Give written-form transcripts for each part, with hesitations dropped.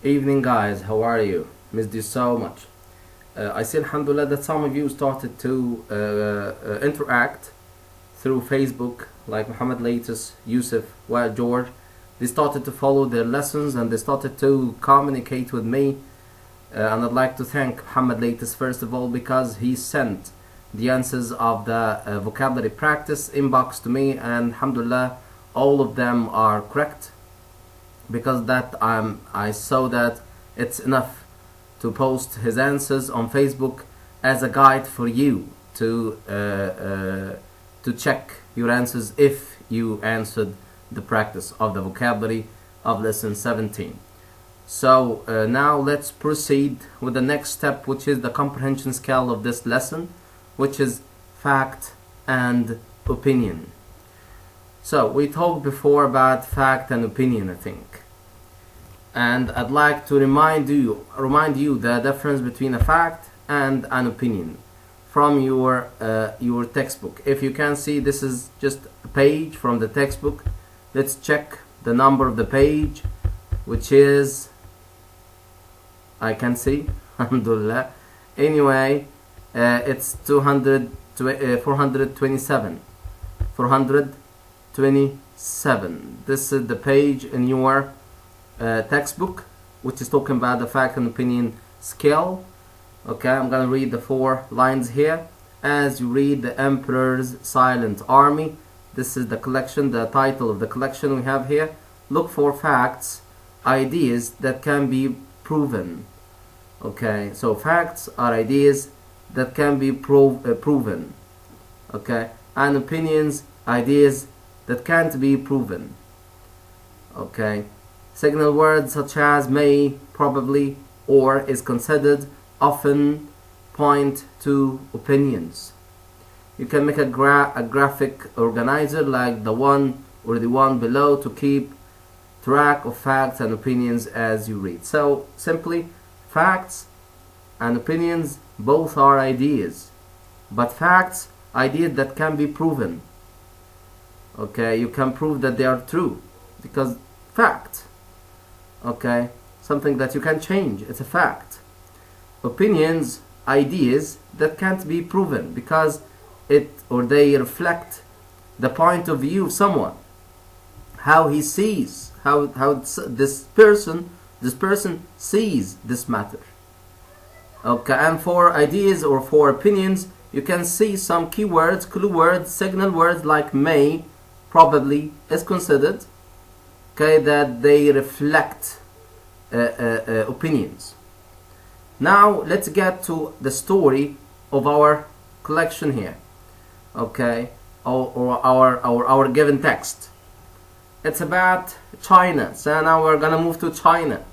Evening guys, how are you? Missed you so much. I see alhamdulillah that some of you started to interact through Facebook, like Muhammad Latest, Yusuf, George. They started to follow their lessons and they started to communicate with me. And I'd like to thank Muhammad Latest first of all because he sent the answers of the vocabulary practice inbox to me, and alhamdulillah all of them are correct. Because that I saw that it's enough to post his answers on Facebook as a guide for you to check your answers if you answered the practice of the vocabulary of lesson 17. So now let's proceed with the next step, which is the comprehension scale of this lesson, which is fact and opinion. So we talked before about fact and opinion, I think, and I'd like to remind you the difference between a fact and an opinion from your textbook. If you can see, this is just a page from the textbook. Let's check the number of the page, which is, I can see, alhamdulillah. Anyway, it's 427. 427. This is the page in your textbook, which is talking about the fact and opinion scale. Okay, I'm gonna read the 4 lines here. As you read the Emperor's Silent Army, this is the collection, the title of the collection we have here. Look for facts, ideas that can be proven. Okay, so facts are ideas that can be proven. Okay, and opinions, ideas that can't be proven. Okay, signal words such as may, probably, or is considered often point to opinions. You can make a graphic organizer like the one or the one below to keep track of facts and opinions as you read. So simply, facts and opinions both are ideas, but facts, ideas that can be proven. Okay, you can prove that they are true because fact. Okay, something that you can change, it's a fact. Opinions, ideas that can't be proven because it or they reflect the point of view of someone, how he sees, how this person sees this matter. Okay, and for ideas or for opinions, you can see some keywords, clue words, signal words like may, probably, is considered. Okay, that they reflect opinions. Now let's get to the story of our collection here. Okay, or our given text. It's about China. So now we're gonna move to China,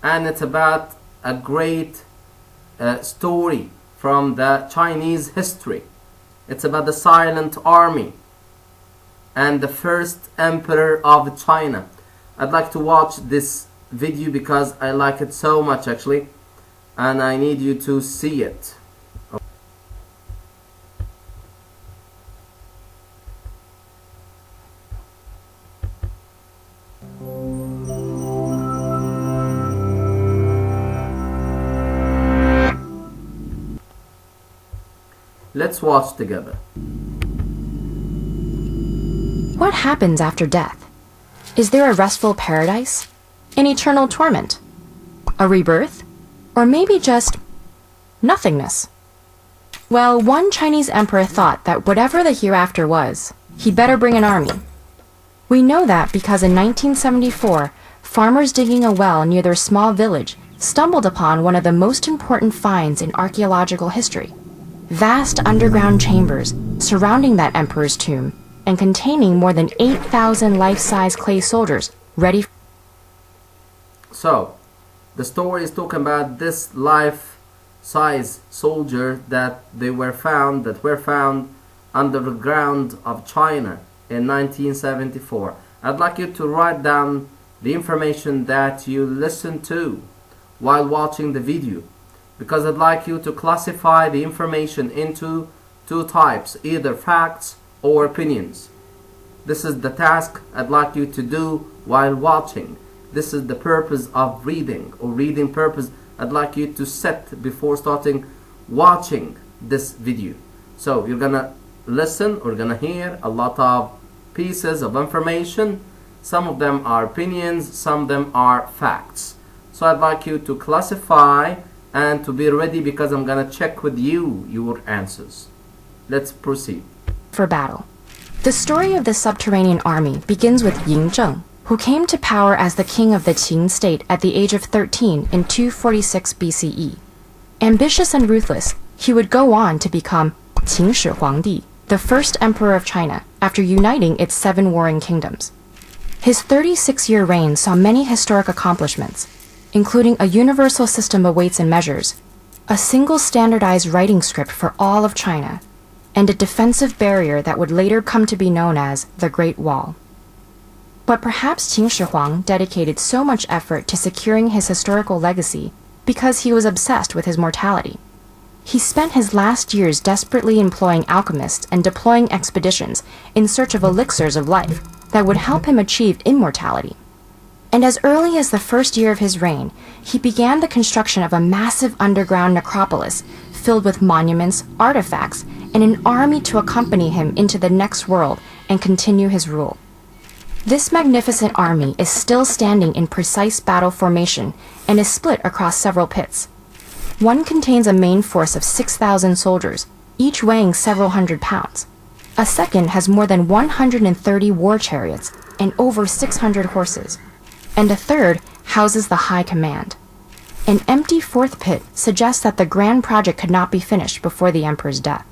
and it's about a great story from the Chinese history. It's about the Silent Army and the first emperor of China. I'd like to watch this video because I like it so much actually, and I need you to see it. Let's watch together. What happens after death? Is there a restful paradise? An eternal torment? A rebirth? Or maybe just nothingness? Well, one Chinese emperor thought that whatever the hereafter was, he'd better bring an army. We know that because in 1974, farmers digging a well near their small village stumbled upon one of the most important finds in archaeological history. Vast underground chambers surrounding that emperor's tomb and containing more than 8,000 life-size clay soldiers ready. So, the story is talking about this life-size soldier that were found under the ground of China in 1974. I'd like you to write down the information that you listened to while watching the video, because I'd like you to classify the information into 2 types, either facts or opinions. This is the task I'd like you to do while watching. This is the purpose of reading, or reading purpose. I'd like you to set before starting watching this video. So you're gonna listen or gonna hear a lot of pieces of information. Some of them are opinions, some of them are facts. So I'd like you to classify and to be ready, because I'm gonna check with you your answers. Let's proceed. For battle. The story of the subterranean army begins with Ying Zheng, who came to power as the king of the Qing state at the age of 13 in 246 BCE. Ambitious and ruthless, he would go on to become Qing Shi Huangdi, the first emperor of China, after uniting its 7 warring kingdoms. His 36-year reign saw many historic accomplishments, including a universal system of weights and measures, a single standardized writing script for all of China, and a defensive barrier that would later come to be known as the Great Wall. But perhaps Qin Shi Huang dedicated so much effort to securing his historical legacy because he was obsessed with his mortality. He spent his last years desperately employing alchemists and deploying expeditions in search of elixirs of life that would help him achieve immortality. And as early as the first year of his reign, he began the construction of a massive underground necropolis filled with monuments, artifacts, and an army to accompany him into the next world and continue his rule. This magnificent army is still standing in precise battle formation and is split across several pits. One contains a main force of 6,000 soldiers, each weighing several hundred pounds. A second has more than 130 war chariots and over 600 horses. And a third houses the high command. An empty fourth pit suggests that the grand project could not be finished before the emperor's death.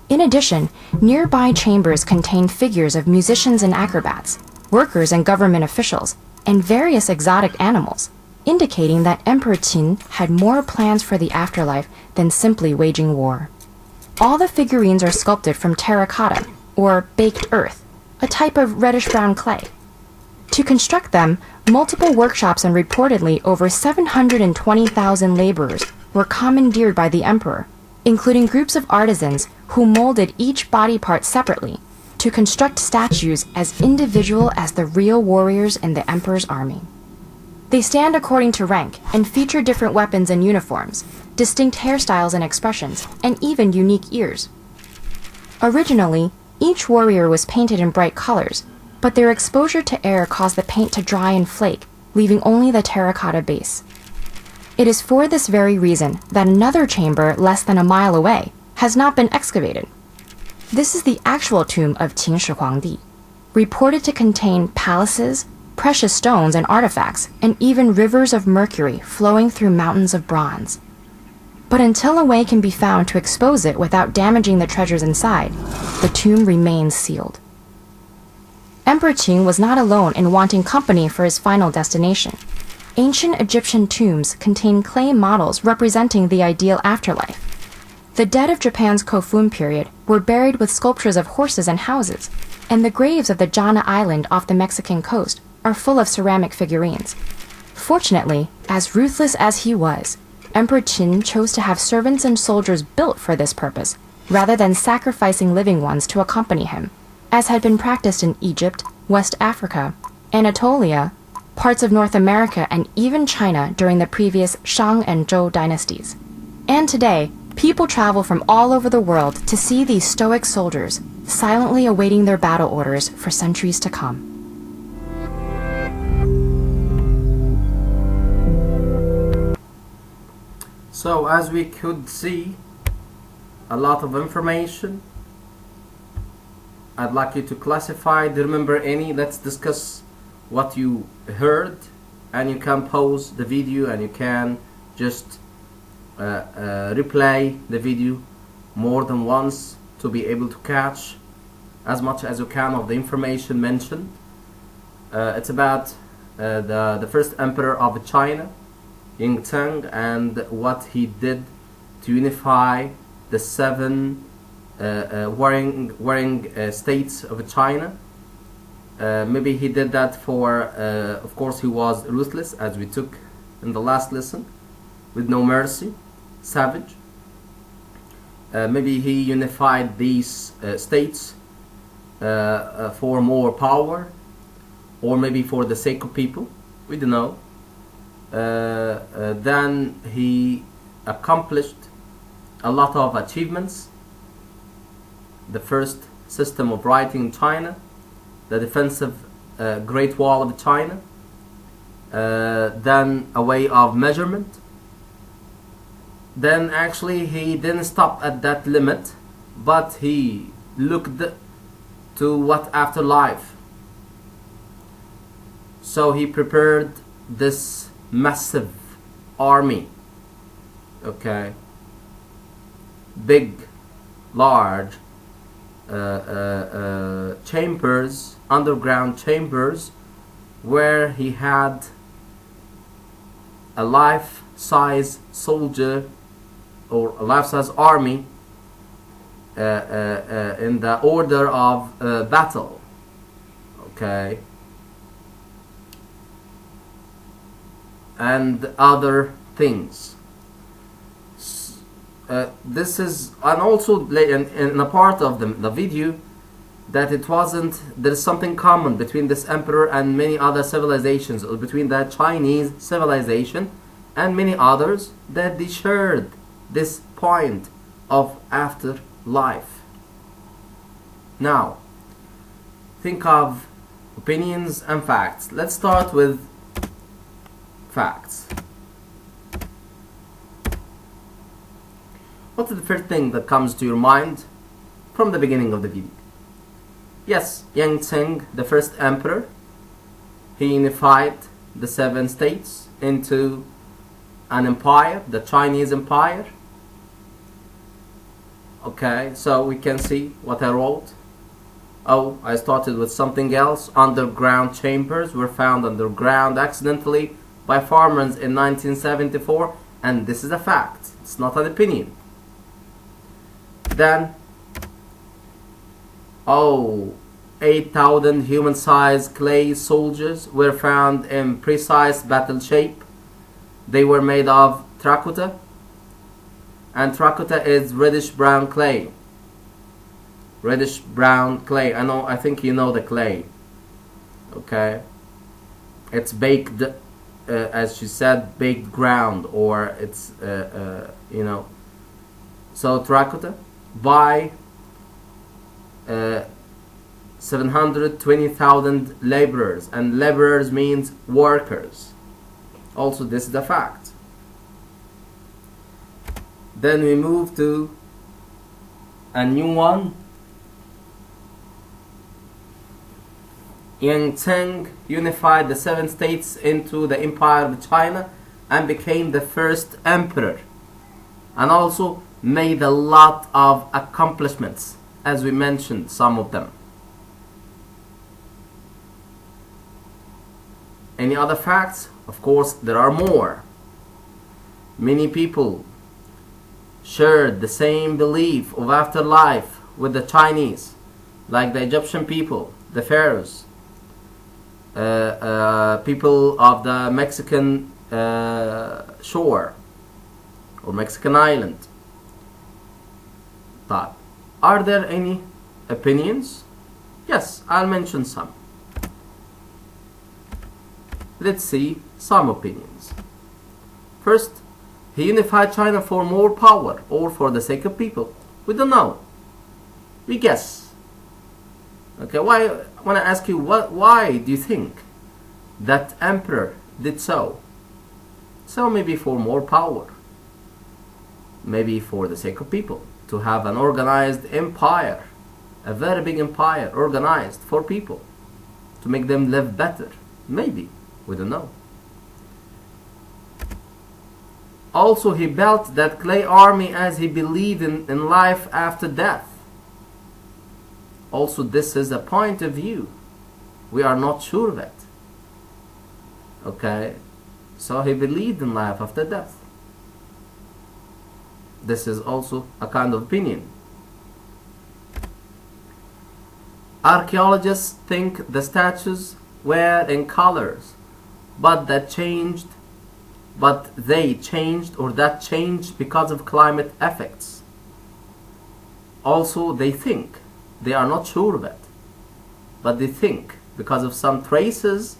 In addition, nearby chambers contain figures of musicians and acrobats, workers and government officials, and various exotic animals, indicating that Emperor Qin had more plans for the afterlife than simply waging war. All the figurines are sculpted from terracotta, or baked earth, a type of reddish-brown clay. To construct them, multiple workshops and reportedly over 720,000 laborers were commandeered by the emperor, including groups of artisans who molded each body part separately to construct statues as individual as the real warriors in the emperor's army. They stand according to rank and feature different weapons and uniforms, distinct hairstyles and expressions, and even unique ears. Originally, each warrior was painted in bright colors, but their exposure to air caused the paint to dry and flake, leaving only the terracotta base. It is for this very reason that another chamber less than a mile away has not been excavated. This is the actual tomb of Qin Shi Huangdi, reported to contain palaces, precious stones and artifacts, and even rivers of mercury flowing through mountains of bronze. But until a way can be found to expose it without damaging the treasures inside, the tomb remains sealed. Emperor Qin was not alone in wanting company for his final destination. Ancient Egyptian tombs contain clay models representing the ideal afterlife. The dead of Japan's Kofun period were buried with sculptures of horses and houses, and the graves of the Jana Island off the Mexican coast are full of ceramic figurines. Fortunately, as ruthless as he was, Emperor Qin chose to have servants and soldiers built for this purpose, rather than sacrificing living ones to accompany him, as had been practiced in Egypt, West Africa, Anatolia, parts of North America, and even China during the previous Shang and Zhou dynasties. And today, people travel from all over the world to see these stoic soldiers, silently awaiting their battle orders for centuries to come. So as we could see, a lot of information. I'd like you to classify. Do you remember any? Let's discuss what you heard, and you can pause the video and you can just replay the video more than once to be able to catch as much as you can of the information mentioned. It's about the first emperor of China, Ying Zheng, and what he did to unify the 7 warring states of China. Maybe he did that for, of course he was ruthless, as we took in the last lesson, with no mercy, savage. Maybe he unified these states for more power, or maybe for the sake of people. We don't know. Then he accomplished a lot of achievements. The first system of writing in China, the defensive Great Wall of China, then a way of measurement. Then actually he didn't stop at that limit, but he looked to what afterlife. So he prepared this massive army, okay, big, large chambers, underground chambers, where he had a life-size soldier or a life-size army in the order of battle, okay, and other things. This is, and also in a part of the video, that it wasn't, there's something common between this emperor and many other civilizations, or between the Chinese civilization and many others, that they shared this point of afterlife. Now, think of opinions and facts. Let's start with facts. What's the first thing that comes to your mind from the beginning of the video? Yes, Yang Tseng, the first emperor, he unified the 7 states into an empire, the Chinese Empire. Okay, so we can see what I wrote. Oh, I started with something else. Underground chambers were found underground accidentally by farmers in 1974, and this is a fact. It's not an opinion. Then, 8,000 human-sized clay soldiers were found in precise battle shape. They were made of terracotta, and terracotta is reddish-brown clay. Reddish-brown clay. I think you know the clay. Okay, it's baked, as she said, baked ground, or it's So terracotta by 720,000 laborers, and laborers means workers. Also, this is a fact. Then we move to a new one. Yang Tseng unified the 7 states into the Empire of China and became the first emperor, and also made a lot of accomplishments, as we mentioned some of them. Any other facts? Of course, there are more. Many people shared the same belief of afterlife with the Chinese, like the Egyptian people, the pharaohs, people of the Mexican shore or Mexican island. But are there any opinions? Yes, I'll mention some. Let's see some opinions. First, he unified China for more power or for the sake of people. We don't know. We guess. Okay, why? I want to ask you, why do you think that emperor did so? So maybe for more power. Maybe for the sake of people. To have an organized empire. A very big empire organized for people. To make them live better. Maybe. We don't know. Also, he built that clay army as he believed in life after death. Also, this is a point of view. We are not sure of it. Okay? So he believed in life after death. This is also a kind of opinion. Archaeologists think the statues were in colors, but they changed or that changed because of climate effects. Also, they think, they are not sure of it, but they think because of some traces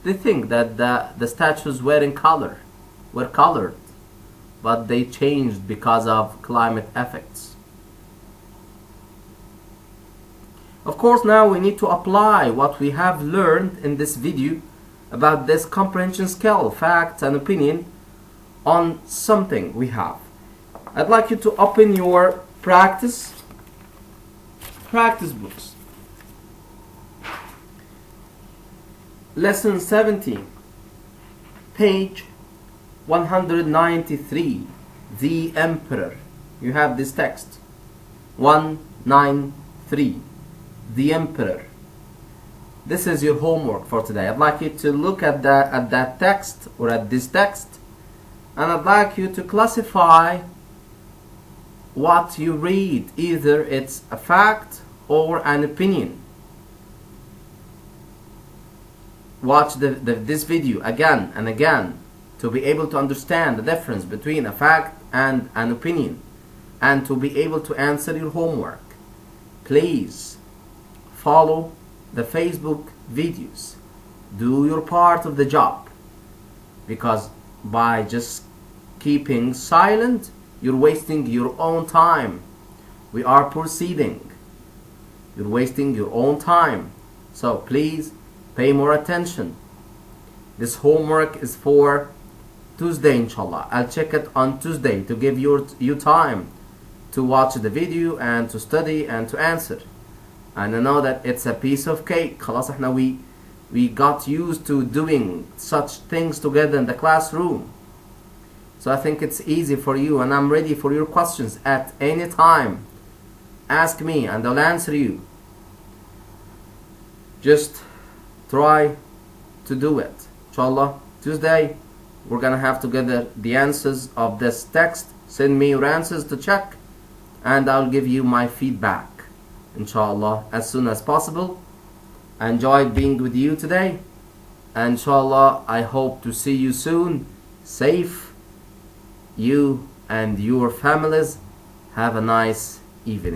they think that the statues were colored, but they changed because of climate effects. Of course, now we need to apply what we have learned in this video about this comprehension skill, facts and opinion on something we have. I'd like you to open your practice books. Lesson 17, page 193, The Emperor. You have this text, 193, The Emperor. This is your homework for today. I'd like you to look at that text, or at this text, and I'd like you to classify what you read. Either it's a fact or an opinion. Watch this video again and again to be able to understand the difference between a fact and an opinion, and to be able to answer your homework. Please follow the Facebook videos. Do your part of the job, because by just keeping silent, you're wasting your own time. We are proceeding. You're wasting your own time. So please pay more attention. This homework is for Tuesday, inshallah. I'll check it on Tuesday to give you time to watch the video and to study and to answer. And I know that it's a piece of cake. خلاص احنا we got used to doing such things together in the classroom. So I think it's easy for you, and I'm ready for your questions at any time. Ask me and I'll answer you. Just try to do it. Inshallah, Tuesday we're gonna have together the answers of this text. Send me your answers to check, and I'll give you my feedback, inshallah, as soon as possible. I enjoyed being with you today, and inshallah I hope to see you soon, safe, you and your families. Have a nice evening.